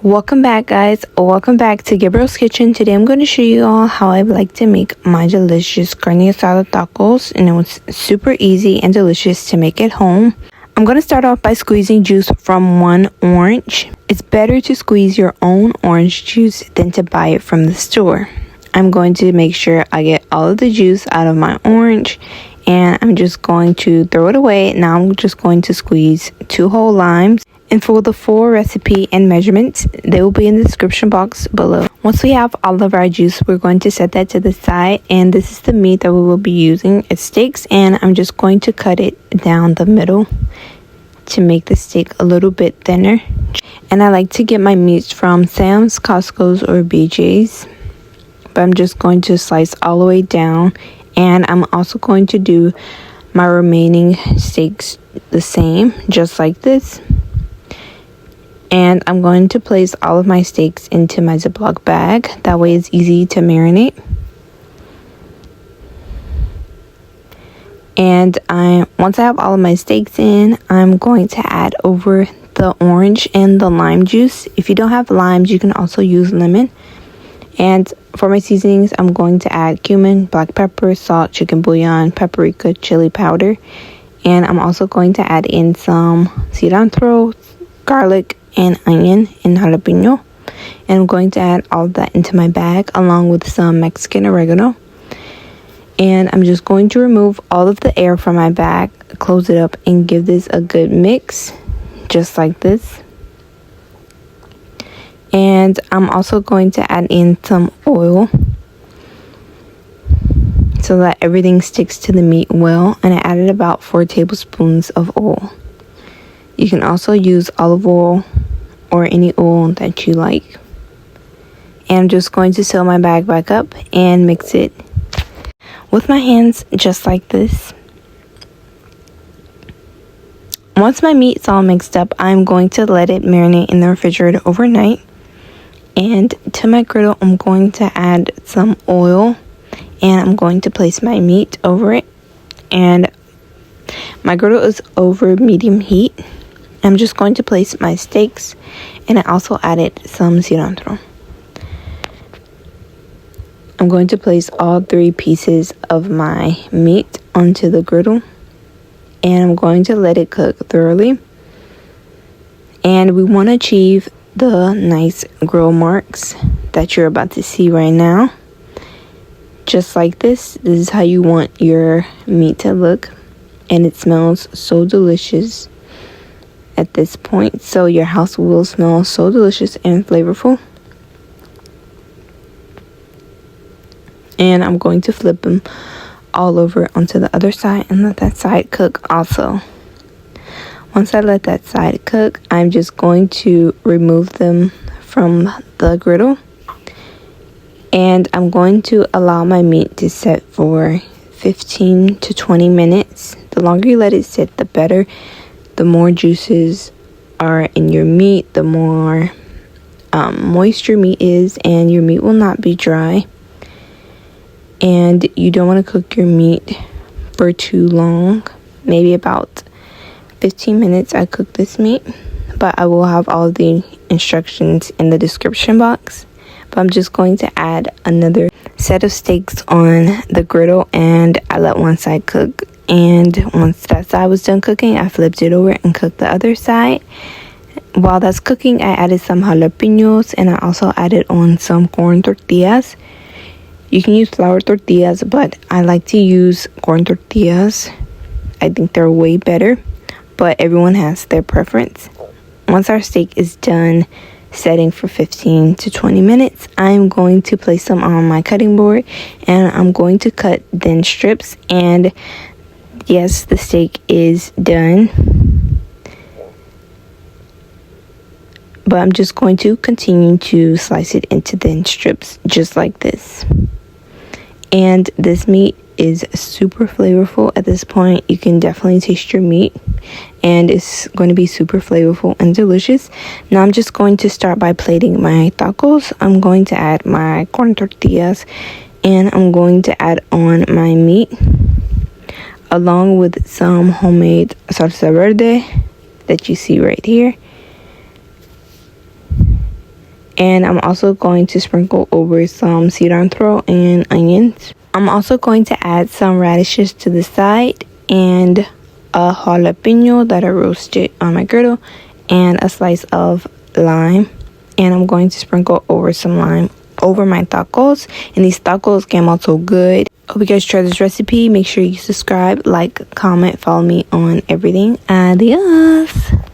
Welcome back, guys. Welcome back to Gabriel's Kitchen. Today I'm going to show you all how I like to make my delicious carne asada tacos, and it was super easy and delicious to make at home. I'm going to start off by squeezing juice from one orange. It's better to squeeze your own orange juice than to buy it from the store. I'm going to make sure I get all of the juice out of my orange, and I'm just going to throw it away. Now I'm just going to squeeze 2 whole limes. And for the full recipe and measurements, they will be in the description box below. Once we have all of our juice, we're going to set that to the side. And this is the meat that we will be using. It's steaks, and I'm just going to cut it down the middle to make the steak a little bit thinner. And I like to get my meats from Sam's, Costco's, or BJ's. But I'm just going to slice all the way down. And I'm also going to do my remaining steaks the same, just like this. And I'm going to place all of my steaks into my Ziploc bag. That way it's easy to marinate. And once I have all of my steaks in, I'm going to add over the orange and the lime juice. If you don't have limes, you can also use lemon. And for my seasonings, I'm going to add cumin, black pepper, salt, chicken bouillon, paprika, chili powder. And I'm also going to add in some cilantro, garlic, and onion and jalapeno. And I'm going to add all of that into my bag along with some Mexican oregano. And I'm just going to remove all of the air from my bag, close it up, and give this a good mix, just like this. And I'm also going to add in some oil so that everything sticks to the meat well. And I added about 4 tablespoons of oil. You can also use olive oil or any oil that you like. And I'm just going to sew my bag back up and mix it with my hands, just like this. Once my meat's all mixed up, I'm going to let it marinate in the refrigerator overnight. And to my griddle, I'm going to add some oil, and I'm going to place my meat over it. And my griddle is over medium heat. I'm just going to place my steaks, and I also added some cilantro. I'm going to place all 3 pieces of my meat onto the griddle, and I'm going to let it cook thoroughly. And we want to achieve the nice grill marks that you're about to see right now. Just like this. This is how you want your meat to look, and it smells so delicious at this point, so your house will smell so delicious and flavorful. And I'm going to flip them all over onto the other side and let that side cook also. Once I let that side cook, I'm just going to remove them from the griddle, and I'm going to allow my meat to set for 15 to 20 minutes. The longer you let it sit, the better. The more juices are in your meat, the more moist your meat is, and your meat will not be dry. And you don't want to cook your meat for too long. Maybe about 15 minutes I cook this meat, but I will have all the instructions in the description box. But I'm just going to add another set of steaks on the griddle, and I let one side cook. And once that side was done cooking, I flipped it over and cooked the other side. While that's cooking, I added some jalapenos, and I also added on some corn tortillas. You can use flour tortillas, but I like to use corn tortillas. I think they're way better, but everyone has their preference. Once our steak is done setting for 15 to 20 minutes, I'm going to place them on my cutting board, and I'm going to cut thin strips. And yes, the steak is done, but I'm just going to continue to slice it into thin strips, just like this. And this meat is super flavorful at this point. You can definitely taste your meat, and it's going to be super flavorful and delicious. Now I'm just going to start by plating my tacos. I'm going to add my corn tortillas, and I'm going to add on my meat along with some homemade salsa, salsa verde that you see right here. And I'm also going to sprinkle over some cilantro and onions. I'm also going to add some radishes to the side and a jalapeno that I roasted on my griddle and a slice of lime. And I'm going to sprinkle over some lime over my tacos. And these tacos came out so good. Hope you guys try this recipe. Make sure you subscribe, like, comment, follow me on everything. Adios.